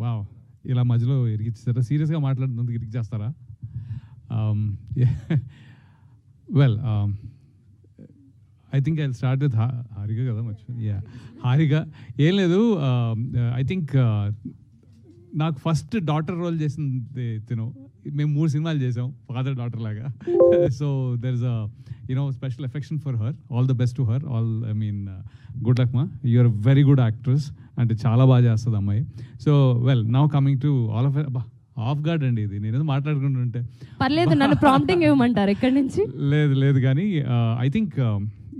Wow, ఇలా మధ్యలో ఇరికిచ్చారా? సీరియస్గా మాట్లాడుతున్నందుకు ఇరికిచ్చేస్తారా? Well, I think I start with Harika కదా, మర్చిపోయింది. యా, హారిక. ఏం లేదు, ఐ థింక్ నాకు ఫస్ట్ డాటర్ రోల్ చేసింది తిను. మేము 3 సినిమాలు చేసాం ఫాదర్ డాటర్ లాగా. So there is special affection for her. All the best to her. Good luck మా, యూఆర్ వెరీ గుడ్ యాక్ట్రెస్. అంటే చాలా బాగా చేస్తుంది అమ్మాయి. So well, now coming to all of guard అండి ఇది, నేనేదో మాట్లాడుకుంటుంటే. పర్లేదు, నన్ను ప్రాంప్టింగ్ ఇవ్వమంటారు ఎక్కడి నుంచి? లేదు కానీ ఐ థింక్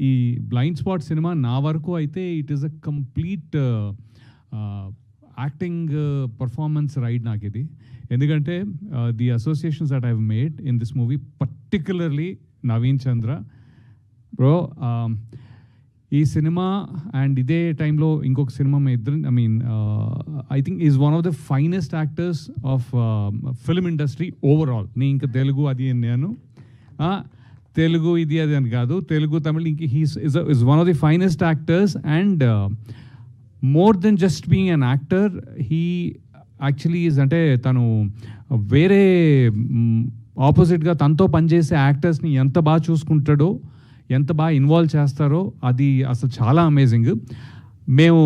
ఈ బ్లైండ్ స్పాట్ సినిమా నా వరకు అయితే it is a complete acting performance ride నాకు ఇది. ఎందుకంటే the associations that I've made in this movie, particularly Naveen Chandra bro, ఈ సినిమా అండ్ ఇదే టైంలో ఇంకొక సినిమా మీ ఇద్దరు, I think is one of the finest actors of film industry overall. నేను ఇంకా తెలుగు అది నేను తెలుగు ఇది అది అని కాదు, తెలుగు తమిళ్ ఇంక is one of the finest actors. And more than just being an actor, he actually is, అంటే తను వేరే ఆపోజిట్గా తనతో పనిచేసే యాక్టర్స్ని ఎంత బాగా చూసుకుంటాడో, ఎంత బాగా ఇన్వాల్వ్ చేస్తారో, అది అసలు చాలా అమేజింగ్. మేము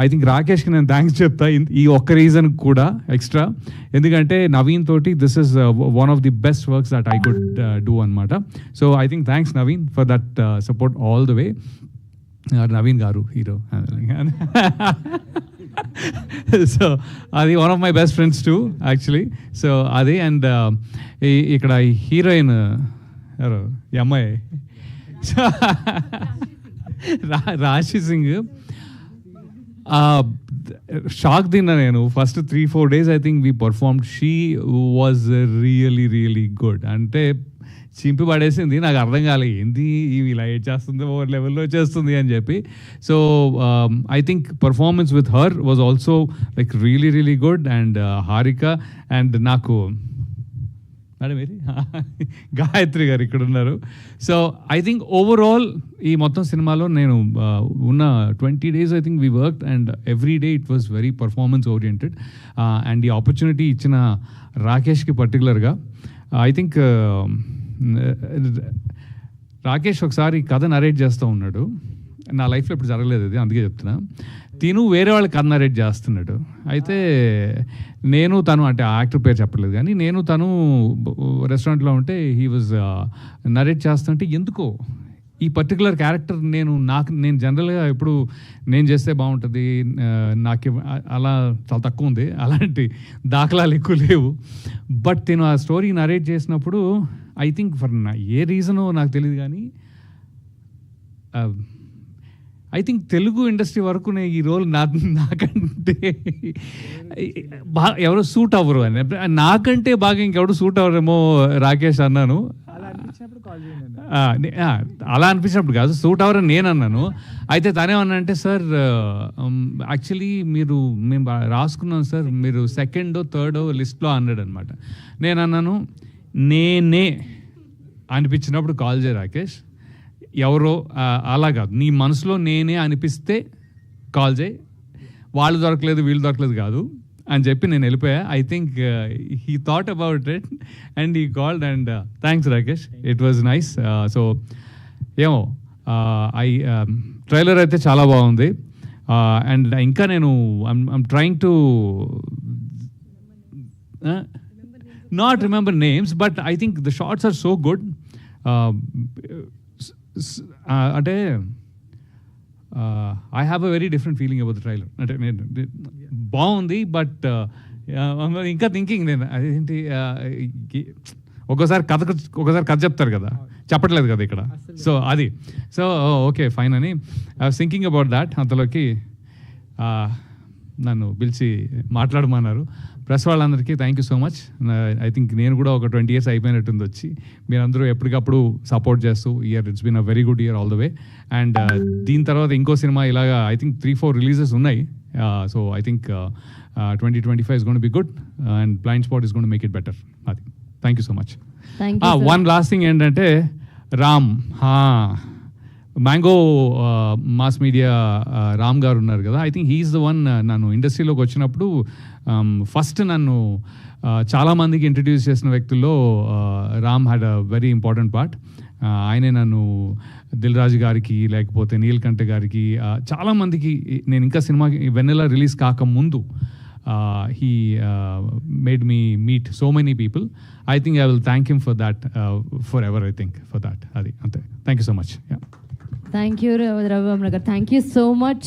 ఐ థింక్ రాకేష్కి నేను థ్యాంక్స్ చెప్తా ఈ ఒక్క రీజన్ కూడా ఎక్స్ట్రా. ఎందుకంటే నవీన్ తోటి this is one of the best works that I could do అనమాట. So I think thanks Naveen for that support all the way. Naveen garu hero. So అది one of my best friends too actually. So అది, and ఇక్కడ heroine ఎవరు, ఈ అమ్మాయి Rashi Singh. Shock తిన్నా నేను first 3-4 days. I think we performed. She was really really good. అంటే చింపి పడేసింది, నాకు అర్థం కాలేదు ఏంది ఇలా ఏడ్ చేస్తుంది, ఓవర్ లెవెల్లో చేస్తుంది అని చెప్పి. So I think performance with her was also like really really good. And Harika, and నాకు మేడం ఏరి గాయత్రి గారు ఇక్కడ ఉన్నారు. సో ఐ థింక్ ఓవరాల్ ఈ మొత్తం సినిమాలో నేను ఉన్న 20 days I think we worked, and every day it was very performance oriented. And ఈ ఆపర్చునిటీ ఇచ్చిన రాకేష్కి పర్టికులర్గా ఐ థింక్ రాకేష్ ఒకసారి కథ నరేట్ చేస్తూ ఉన్నాడు. నా లైఫ్లో ఇప్పుడు జరగలేదు అది, అందుకే చెప్తున్నా. తిను వేరే వాళ్ళకి కథ నరేట్ చేస్తున్నాడు. అయితే నేను తను, అంటే ఆ యాక్టర్ పేరు చెప్పలేదు కానీ, నేను తను రెస్టారెంట్లో ఉంటే హీ వాజ్ నరేట్ చేస్తుంటే ఎందుకో ఈ పర్టికులర్ క్యారెక్టర్ నేను జనరల్గా ఎప్పుడు నేను చేస్తే బాగుంటుంది, నాకు అలా చాలా తక్కువ ఉంది, అలాంటి దాఖలాలు ఎక్కువ లేవు. బట్ నేను ఆ స్టోరీ నరేట్ చేసినప్పుడు ఐ థింక్ ఫర్ ఏ రీజనో నాకు తెలియదు కానీ, ఐ థింక్ తెలుగు ఇండస్ట్రీ వరకు ఈ రోల్ నాకంటే బాగా ఎవరో సూట్ అవ్వరు అని, నాకంటే బాగా ఇంకెవరు సూట్ అవ్వరేమో రాకేష్ అన్నాను. అలా అనిపించినప్పుడు కాదు, సూట్ అవ్వరని నేను అన్నాను. అయితే తనేమన్నా అంటే, సార్ యాక్చువల్లీ మేము రాసుకున్నాం సార్, మీరు 2nd or 3rd లిస్ట్లో అన్నాడు అనమాట. నేను అన్నాను, నేనే అనిపించినప్పుడు కాల్ చేయ రాకేష్, ఎవరో అలా కాదు, నీ మనసులో నేనే అనిపిస్తే కాల్ చేయి, వాళ్ళు దొరకలేదు వీళ్ళు దొరకలేదు కాదు అని చెప్పి నేను వెళ్ళిపోయా. I think he thought about it and he called, and thanks Rakesh, it was nice. So ఏమో ట్రైలర్ అయితే చాలా బాగుంది. అండ్ ఇంకా నేను I'm trying to not remember names, but I think the shorts are so good. అంటే I have a very different feeling about the trailer. అంటే నేను బాగుంది, బట్ ఇంకా థింకింగ్ నేను అదేంటి, ఒకసారి కథ చెప్తారు కదా, చెప్పట్లేదు కదా ఇక్కడ. సో అది, సో ఓకే ఫైన్ అని I was thinking about that. అంతలోకి నన్ను పిలిచి మాట్లాడమన్నారు. ప్రెస్ వాళ్ళందరికీ thank you so much. I think నేను కూడా ఒక 20 years అయిపోయినట్టుంది వచ్చి, మీరందరూ ఎప్పటికప్పుడు సపోర్ట్ చేస్తూ, it's been a very good year all the way. And దీని తర్వాత ఇంకో సినిమా ఇలాగా ఐ థింక్ 3-4 రిలీజెస్ ఉన్నాయి. So I think 2025 is going to be good, and Blind Spot is going to make it better. అది, thank you so much. One last thing ఏంటంటే, Ram mango mass media Ram garu ఉన్నారు కదా, I think he is the one. నన్ను ఇండస్ట్రీలోకి వచ్చినప్పుడు first నన్ను చాలామందికి introduce చేసిన వ్యక్తుల్లో Ram had a very important part. ఆయనే నన్ను దిల్ రాజు గారికి, లేకపోతే నీల్కంఠ గారికి, చాలామందికి నేను ఇంకా సినిమా వెన్నెల రిలీజ్ కాకముందు he made me meet so many people. I think I will thank him for that forever. I think for that. Adi ante. Thank you so much. Yeah. Thank you Ravi Varma గారు, thank you so much.